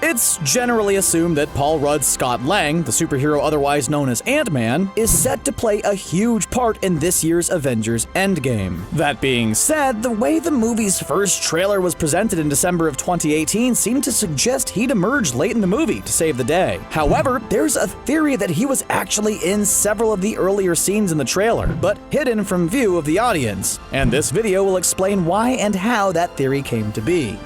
It's generally assumed that Paul Rudd's Scott Lang, the superhero otherwise known as Ant-Man, is set to play a huge part in this year's Avengers Endgame. That being said, the way the movie's first trailer was presented in December of 2018 seemed to suggest he'd emerged late in the movie to save the day. However, there's a theory that he was actually in several of the earlier scenes in the trailer, but hidden from view of the audience, and this video will explain why and how that theory came to be.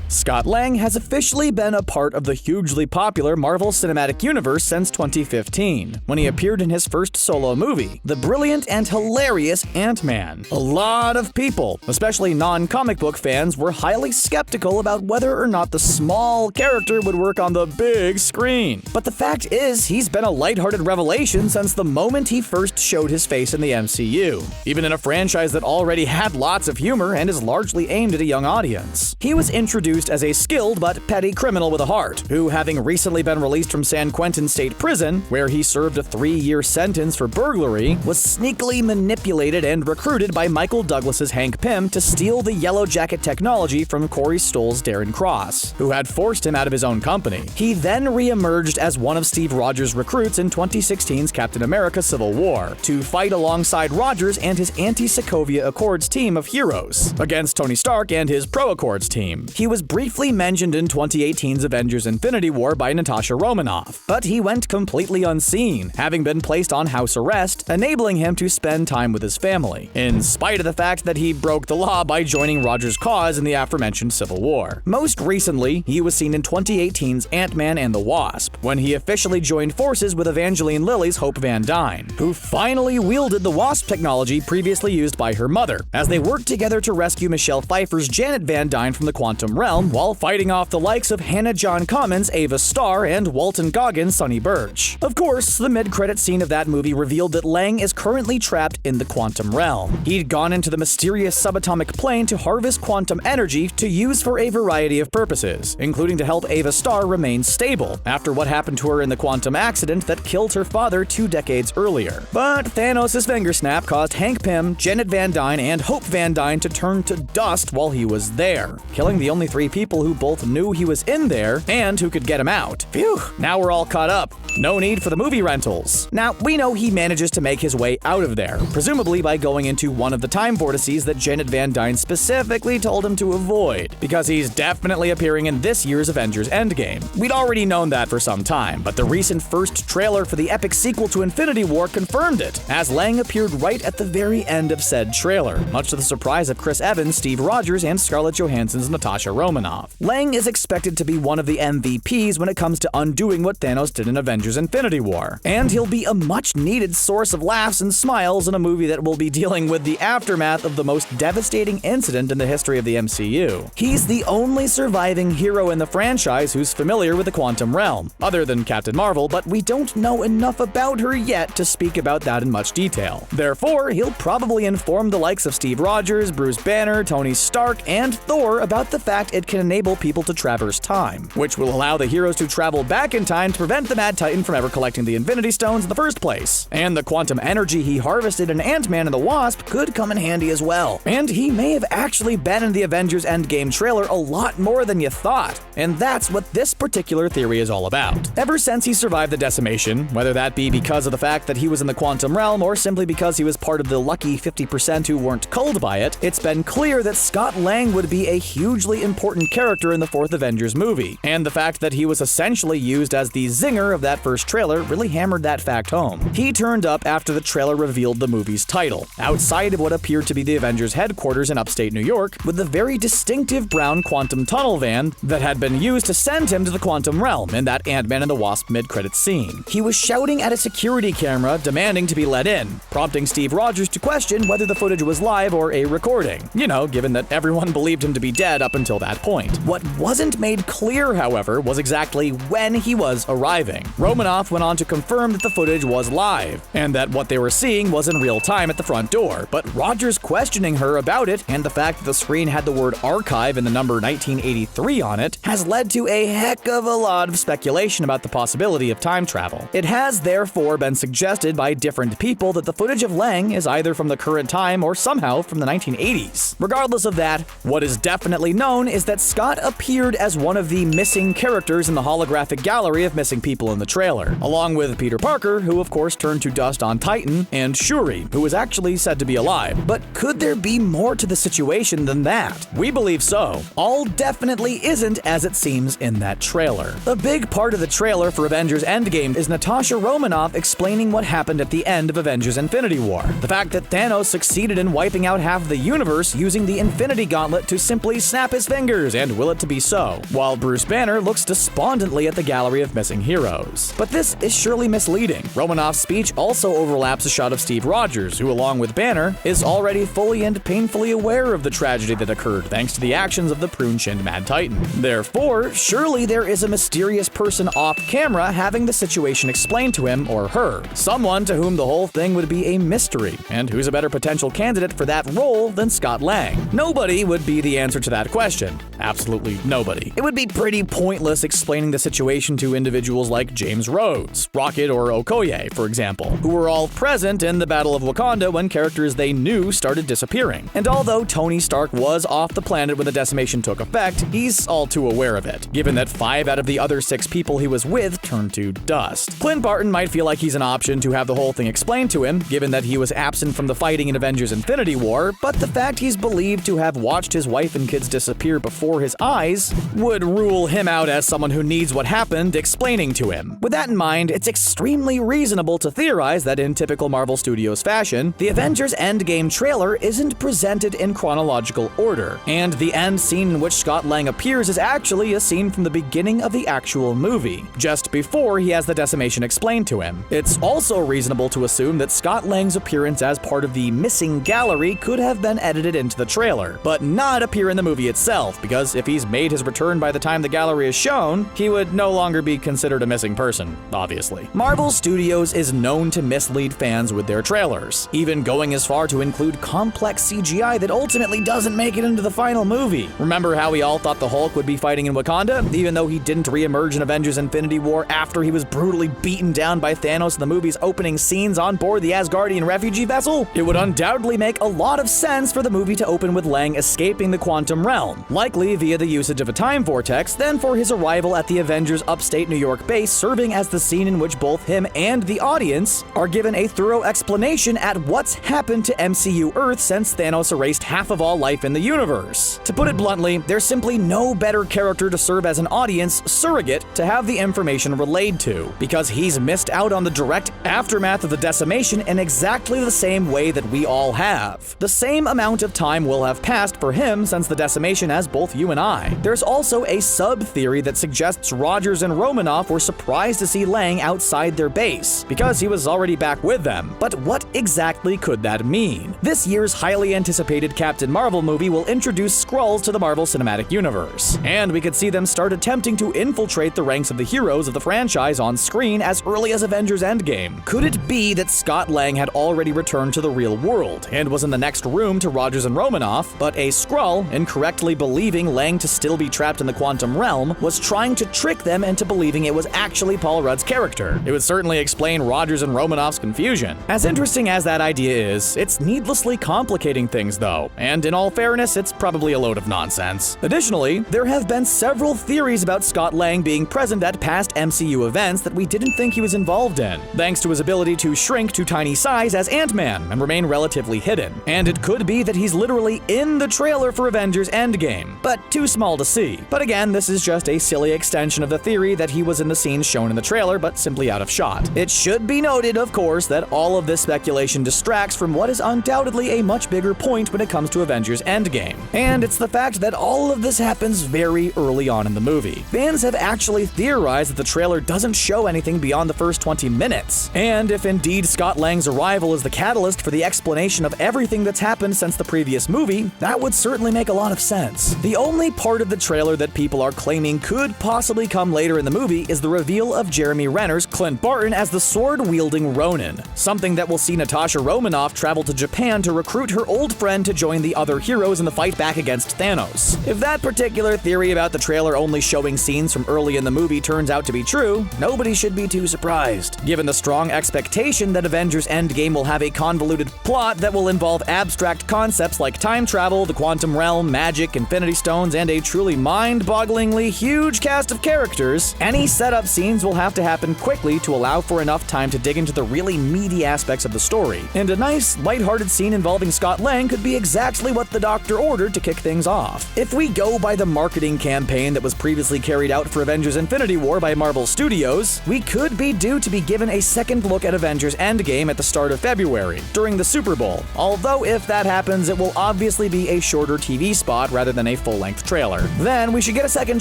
Scott Lang has officially been a part of the hugely popular Marvel Cinematic Universe since 2015, when he appeared in his first solo movie, the brilliant and hilarious Ant-Man. A lot of people, especially non-comic book fans, were highly skeptical about whether or not the small character would work on the big screen. But the fact is, he's been a lighthearted revelation since the moment he first showed his face in the MCU, even in a franchise that already had lots of humor and is largely aimed at a young audience. He was introduced as a skilled but petty criminal with a heart, who, having recently been released from San Quentin State Prison, where he served a 3-year sentence for burglary, was sneakily manipulated and recruited by Michael Douglas's Hank Pym to steal the Yellow Jacket technology from Corey Stoll's Darren Cross, who had forced him out of his own company. He then re-emerged as one of Steve Rogers' recruits in 2016's Captain America: Civil War, to fight alongside Rogers and his anti-Sokovia Accords team of heroes, against Tony Stark and his pro-Accords team. He was briefly mentioned in 2018's Avengers Infinity War by Natasha Romanoff, but he went completely unseen, having been placed on house arrest, enabling him to spend time with his family, in spite of the fact that he broke the law by joining Rogers' cause in the aforementioned Civil War. Most recently, he was seen in 2018's Ant-Man and the Wasp, when he officially joined forces with Evangeline Lilly's Hope Van Dyne, who finally wielded the Wasp technology previously used by her mother, as they worked together to rescue Michelle Pfeiffer's Janet Van Dyne from the quantum realm, while fighting off the likes of Hannah John Common's Ava Starr and Walton Goggins' Sonny Birch. Of course, the mid-credit scene of that movie revealed that Lang is currently trapped in the quantum realm. He'd gone into the mysterious subatomic plane to harvest quantum energy to use for a variety of purposes, including to help Ava Starr remain stable after what happened to her in the quantum accident that killed her father 2 decades earlier. But Thanos' finger snap caused Hank Pym, Janet Van Dyne, and Hope Van Dyne to turn to dust while he was there, killing the only 3 people who both knew he was in there and who could get him out. Phew, now we're all caught up. No need for the movie rentals. Now, we know he manages to make his way out of there, presumably by going into one of the time vortices that Janet Van Dyne specifically told him to avoid, because he's definitely appearing in this year's Avengers Endgame. We'd already known that for some time, but the recent first trailer for the epic sequel to Infinity War confirmed it, as Lang appeared right at the very end of said trailer, much to the surprise of Chris Evans, Steve Rogers, and Scarlett Johansson's Natasha Romanoff. Lang is expected to be one of the MVPs when it comes to undoing what Thanos did in Avengers Infinity War, and he'll be a much-needed source of laughs and smiles in a movie that will be dealing with the aftermath of the most devastating incident in the history of the MCU. He's the only surviving hero in the franchise who's familiar with the quantum realm, other than Captain Marvel, but we don't know enough about her yet to speak about that in much detail. Therefore, he'll probably inform the likes of Steve Rogers, Bruce Banner, Tony Stark, and Thor about the fact it can enable people to traverse time, which will allow the heroes to travel back in time to prevent the Mad Titan from ever collecting the Infinity Stones in the first place. And the quantum energy he harvested in Ant-Man and the Wasp could come in handy as well. And he may have actually been in the Avengers Endgame trailer a lot more than you thought. And that's what this particular theory is all about. Ever since he survived the Decimation, whether that be because of the fact that he was in the quantum realm or simply because he was part of the lucky 50% who weren't culled by it, it's been clear that Scott Lang would be a hugely important character in the 4th Avengers movie. And the fact that he was essentially used as the zinger of that first trailer really hammered that fact home. He turned up after the trailer revealed the movie's title, outside of what appeared to be the Avengers headquarters in upstate New York, with the very distinctive brown quantum tunnel van that had been used to send him to the quantum realm in that Ant-Man and the Wasp mid-credits scene. He was shouting at a security camera, demanding to be let in, prompting Steve Rogers to question whether the footage was live or a recording, given that everyone believed him to be dead up until that point. What wasn't made clear, however, was exactly when he was arriving. Romanoff went on to confirm that the footage was live, and that what they were seeing was in real time at the front door, but Rogers questioning her about it, and the fact that the screen had the word archive and the number 1983 on it, has led to a heck of a lot of speculation about the possibility of time travel. It has therefore been suggested by different people that the footage of Lang is either from the current time or somehow from the 1980s. Regardless of that, what is definitely known is that that Scott appeared as one of the missing characters in the holographic gallery of missing people in the trailer, along with Peter Parker, who of course turned to dust on Titan, and Shuri, who was actually said to be alive. But could there be more to the situation than that? We believe so. All definitely isn't as it seems in that trailer. A big part of the trailer for Avengers Endgame is Natasha Romanoff explaining what happened at the end of Avengers Infinity War. The fact that Thanos succeeded in wiping out half the universe using the Infinity Gauntlet to simply snap his fingers and will it to be so, while Bruce Banner looks despondently at the gallery of missing heroes. But this is surely misleading. Romanoff's speech also overlaps a shot of Steve Rogers, who along with Banner, is already fully and painfully aware of the tragedy that occurred thanks to the actions of the prune-chinned Mad Titan. Therefore, surely there is a mysterious person off camera having the situation explained to him or her. Someone to whom the whole thing would be a mystery, and who's a better potential candidate for that role than Scott Lang? Nobody would be the answer to that question. Absolutely nobody. It would be pretty pointless explaining the situation to individuals like James Rhodes, Rocket, or Okoye, for example, who were all present in the Battle of Wakanda when characters they knew started disappearing. And although Tony Stark was off the planet when the decimation took effect, he's all too aware of it, given that 5 out of the other 6 people he was with turned to dust. Clint Barton might feel like he's an option to have the whole thing explained to him, given that he was absent from the fighting in Avengers Infinity War, but the fact he's believed to have watched his wife and kids disappear before his eyes would rule him out as someone who needs what happened explaining to him. With that in mind, it's extremely reasonable to theorize that in typical Marvel Studios fashion, the Avengers Endgame trailer isn't presented in chronological order, and the end scene in which Scott Lang appears is actually a scene from the beginning of the actual movie, just before he has the decimation explained to him. It's also reasonable to assume that Scott Lang's appearance as part of the missing gallery could have been edited into the trailer, but not appear in the movie itself, because if he's made his return by the time the gallery is shown, he would no longer be considered a missing person, obviously. Marvel Studios is known to mislead fans with their trailers, even going as far to include complex CGI that ultimately doesn't make it into the final movie. Remember how we all thought the Hulk would be fighting in Wakanda, even though he didn't re-emerge in Avengers Infinity War after he was brutally beaten down by Thanos in the movie's opening scenes on board the Asgardian refugee vessel? It would undoubtedly make a lot of sense for the movie to open with Lang escaping the quantum realm, likely via the usage of a time vortex, then for his arrival at the Avengers upstate New York base serving as the scene in which both him and the audience are given a thorough explanation at what's happened to MCU Earth since Thanos erased half of all life in the universe. To put it bluntly, there's simply no better character to serve as an audience surrogate to have the information relayed to, because he's missed out on the direct aftermath of the decimation in exactly the same way that we all have. The same amount of time will have passed for him since the decimation as both you and I. There's also a sub-theory that suggests Rogers and Romanoff were surprised to see Lang outside their base, because he was already back with them. But what exactly could that mean? This year's highly anticipated Captain Marvel movie will introduce Skrulls to the Marvel Cinematic Universe, and we could see them start attempting to infiltrate the ranks of the heroes of the franchise on screen as early as Avengers Endgame. Could it be that Scott Lang had already returned to the real world and was in the next room to Rogers and Romanoff, but a Skrull, incorrectly believing Lang to still be trapped in the quantum realm, was trying to trick them into believing it was actually Paul Rudd's character? It would certainly explain Rogers and Romanoff's confusion. As interesting as that idea is, it's needlessly complicating things though, and in all fairness, it's probably a load of nonsense. Additionally, there have been several theories about Scott Lang being present at past MCU events that we didn't think he was involved in, thanks to his ability to shrink to tiny size as Ant-Man and remain relatively hidden. And it could be that he's literally in the trailer for Avengers Endgame, but too small to see. But again, this is just a silly extension of the theory that he was in the scenes shown in the trailer, but simply out of shot. It should be noted, of course, that all of this speculation distracts from what is undoubtedly a much bigger point when it comes to Avengers Endgame. And it's the fact that all of this happens very early on in the movie. Fans have actually theorized that the trailer doesn't show anything beyond the first 20 minutes. And if indeed Scott Lang's arrival is the catalyst for the explanation of everything that's happened since the previous movie, that would certainly make a lot of sense. The only part of the trailer that people are claiming could possibly come later in the movie is the reveal of Jeremy Renner's Clint Barton as the sword-wielding Ronin, something that will see Natasha Romanoff travel to Japan to recruit her old friend to join the other heroes in the fight back against Thanos. If that particular theory about the trailer only showing scenes from early in the movie turns out to be true, nobody should be too surprised, given the strong expectation that Avengers Endgame will have a convoluted plot that will involve abstract concepts like time travel, the quantum realm, magic, Infinity Stones, milestones, and a truly mind-bogglingly huge cast of characters, any setup scenes will have to happen quickly to allow for enough time to dig into the really meaty aspects of the story. And a nice, lighthearted scene involving Scott Lang could be exactly what the Doctor ordered to kick things off. If we go by the marketing campaign that was previously carried out for Avengers Infinity War by Marvel Studios, we could be due to be given a second look at Avengers Endgame at the start of February, during the Super Bowl. Although if that happens, it will obviously be a shorter TV spot rather than a full-length trailer. Then we should get a second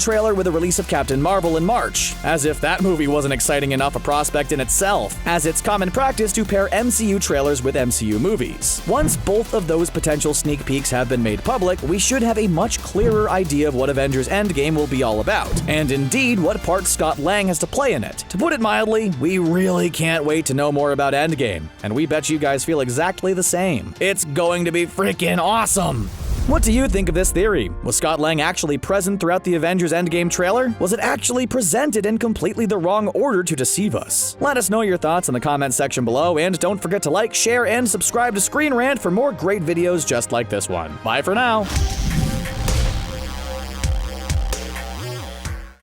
trailer with the release of Captain Marvel in March, as if that movie wasn't exciting enough a prospect in itself, as it's common practice to pair MCU trailers with MCU movies. Once both of those potential sneak peeks have been made public, we should have a much clearer idea of what Avengers Endgame will be all about, and indeed what part Scott Lang has to play in it. To put it mildly, we really can't wait to know more about Endgame, and we bet you guys feel exactly the same. It's going to be freaking awesome! What do you think of this theory? Was Scott Lang actually present throughout the Avengers Endgame trailer? Was it actually presented in completely the wrong order to deceive us? Let us know your thoughts in the comments section below, and don't forget to like, share, and subscribe to ScreenRant for more great videos just like this one. Bye for now!